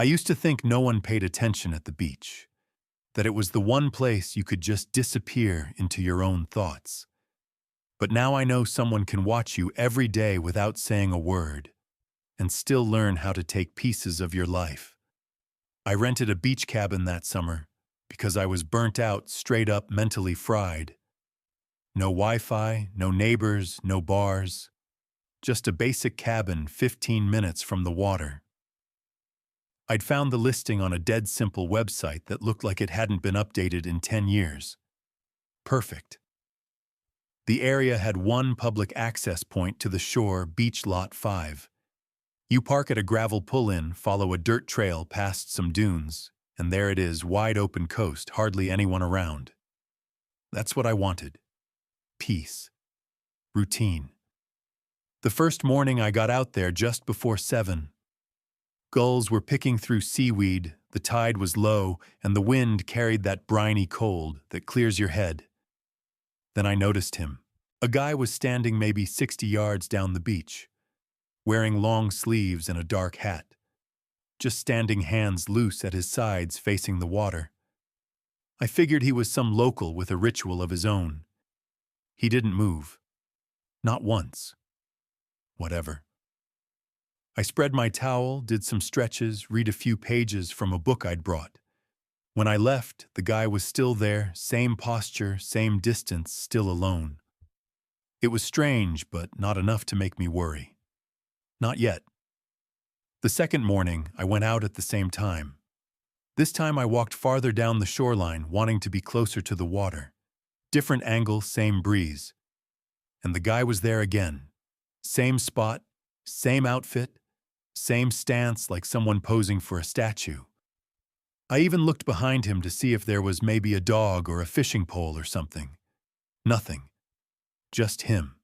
I used to think no one paid attention at the beach, that it was the one place you could just disappear into your own thoughts. But now I know someone can watch you every day without saying a word and still learn how to take pieces of your life. I rented a beach cabin that summer because I was burnt out, straight up mentally fried. No Wi-Fi, no neighbors, no bars. Just a basic cabin 15 minutes from the water. I'd found the listing on a dead simple website that looked like it hadn't been updated in 10 years. Perfect. The area had one public access point to the shore, Beach Lot 5. You park at a gravel pull-in, follow a dirt trail past some dunes, and there it is, wide open coast, hardly anyone around. That's what I wanted. Peace. Routine. The first morning I got out there just before 7. Gulls were picking through seaweed, the tide was low, and the wind carried that briny cold that clears your head. Then I noticed him. A guy was standing maybe 60 yards down the beach, wearing long sleeves and a dark hat, just standing hands loose at his sides facing the water. I figured he was some local with a ritual of his own. He didn't move. Not once. Whatever. I spread my towel, did some stretches, read a few pages from a book I'd brought. When I left, the guy was still there, same posture, same distance, still alone. It was strange, but not enough to make me worry. Not yet. The second morning, I went out at the same time. This time I walked farther down the shoreline, wanting to be closer to the water. Different angle, same breeze. And the guy was there again. Same spot, same outfit, same stance like someone posing for a statue. I even looked behind him to see if there was maybe a dog or a fishing pole or something. Nothing. Just him.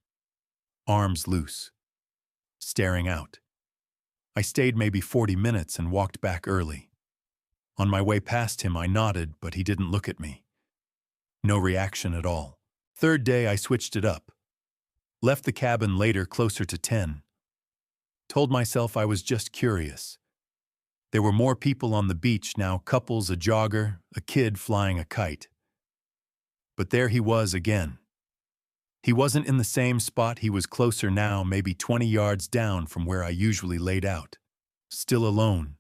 Arms loose. Staring out. I stayed maybe 40 minutes and walked back early. On my way past him, I nodded, but he didn't look at me. No reaction at all. Third day, I switched it up. Left the cabin later, closer to 10. Told myself I was just curious. There were more people on the beach now, couples, a jogger, a kid flying a kite. But there he was again. He wasn't in the same spot, he was closer now, maybe 20 yards down from where I usually laid out. Still alone,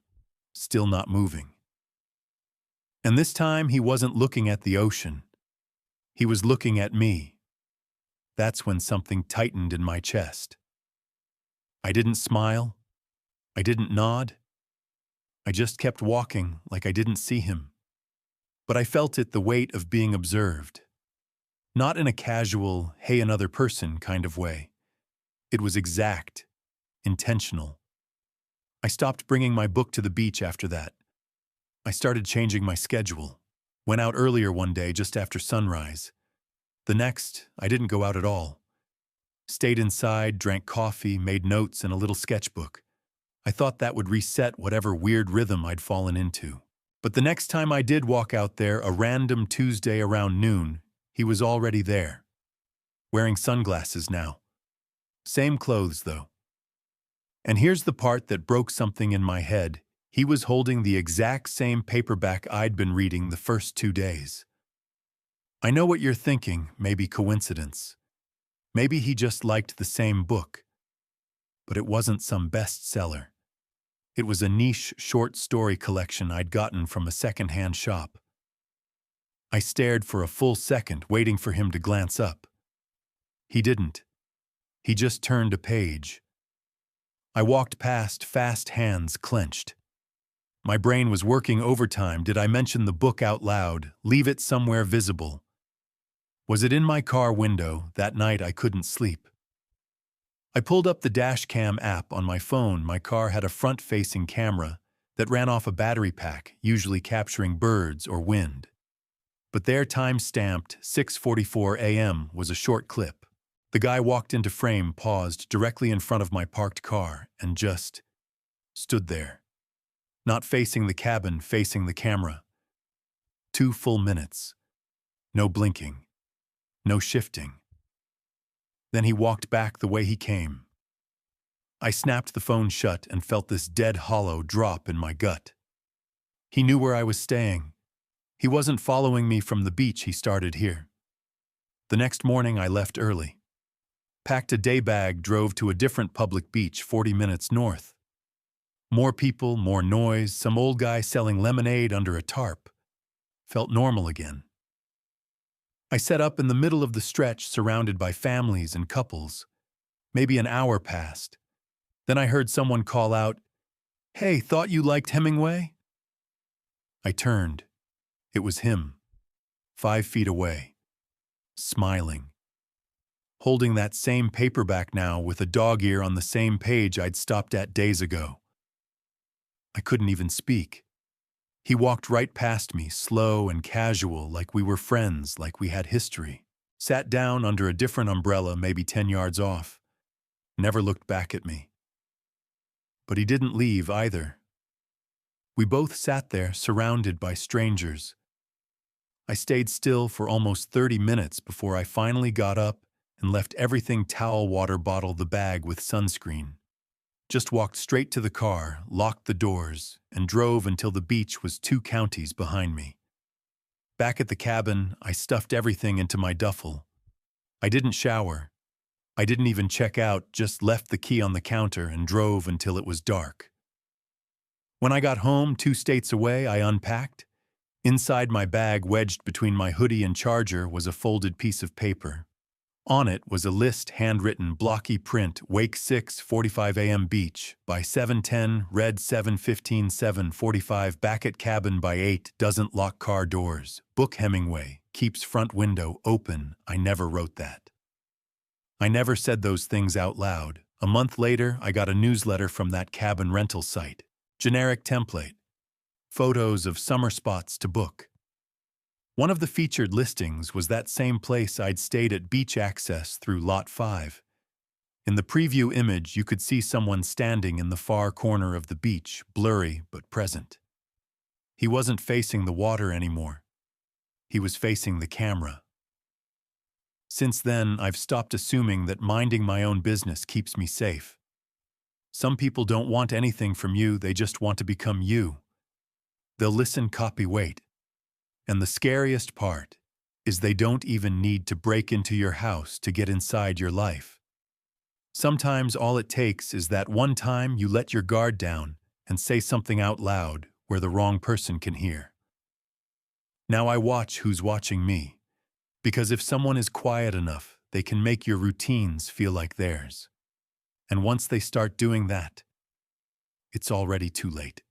still not moving. And this time he wasn't looking at the ocean. He was looking at me. That's when something tightened in my chest. I didn't smile. I didn't nod. I just kept walking like I didn't see him. But I felt it, the weight of being observed. Not in a casual, hey, another person kind of way. It was exact, intentional. I stopped bringing my book to the beach after that. I started changing my schedule. Went out earlier one day just after sunrise. The next, I didn't go out at all. Stayed inside, drank coffee, made notes in a little sketchbook. I thought that would reset whatever weird rhythm I'd fallen into. But the next time I did walk out there, a random Tuesday around noon, he was already there. Wearing sunglasses now. Same clothes, though. And here's the part that broke something in my head. He was holding the exact same paperback I'd been reading the first 2 days. I know what you're thinking, maybe coincidence. Maybe he just liked the same book. But it wasn't some bestseller. It was a niche short story collection I'd gotten from a second-hand shop. I stared for a full second, waiting for him to glance up. He didn't. He just turned a page. I walked past, fast hands clenched. My brain was working overtime. Did I mention the book out loud, leave it somewhere visible? Was it in my car window? That night I couldn't sleep. I pulled up the dash cam app on my phone. My car had a front-facing camera that ran off a battery pack, usually capturing birds or wind. But their time-stamped 6:44 a.m. was a short clip. The guy walked into frame, paused directly in front of my parked car, and just stood there. Not facing the cabin, facing the camera. 2 full minutes. No blinking. No shifting. Then he walked back the way he came. I snapped the phone shut and felt this dead hollow drop in my gut. He knew where I was staying. He wasn't following me from the beach, he started here. The next morning I left early. Packed a day bag, drove to a different public beach 40 minutes north. More people, more noise, some old guy selling lemonade under a tarp. Felt normal again. I set up in the middle of the stretch, surrounded by families and couples. Maybe an hour passed. Then I heard someone call out, "Hey, thought you liked Hemingway?" I turned. It was him, 5 feet away, smiling. Holding that same paperback now with a dog ear on the same page I'd stopped at days ago. I couldn't even speak. He walked right past me, slow and casual, like we were friends, like we had history. Sat down under a different umbrella, maybe 10 yards off. Never looked back at me. But he didn't leave either. We both sat there, surrounded by strangers. I stayed still for almost 30 minutes before I finally got up and left everything: towel, water bottle, the bag with sunscreen. Just walked straight to the car, locked the doors, and drove until the beach was 2 counties behind me. Back at the cabin, I stuffed everything into my duffel. I didn't shower. I didn't even check out, just left the key on the counter and drove until it was dark. When I got home, 2 states away, I unpacked. Inside my bag, wedged between my hoodie and charger, was a folded piece of paper. On it was a list, handwritten, blocky print: Wake 6, 45 a.m. beach, by 7:10, red 7:15, 7:45, back at cabin by 8, doesn't lock car doors, book Hemingway, keeps front window open. I never wrote that. I never said those things out loud. A month later, I got a newsletter from that cabin rental site. Generic template. Photos of summer spots to book. One of the featured listings was that same place I'd stayed at, beach access through Lot 5. In the preview image, you could see someone standing in the far corner of the beach, blurry but present. He wasn't facing the water anymore. He was facing the camera. Since then, I've stopped assuming that minding my own business keeps me safe. Some people don't want anything from you, they just want to become you. They'll listen, copy, wait. And the scariest part is they don't even need to break into your house to get inside your life. Sometimes all it takes is that one time you let your guard down and say something out loud where the wrong person can hear. Now I watch who's watching me, because if someone is quiet enough, they can make your routines feel like theirs. And once they start doing that, it's already too late.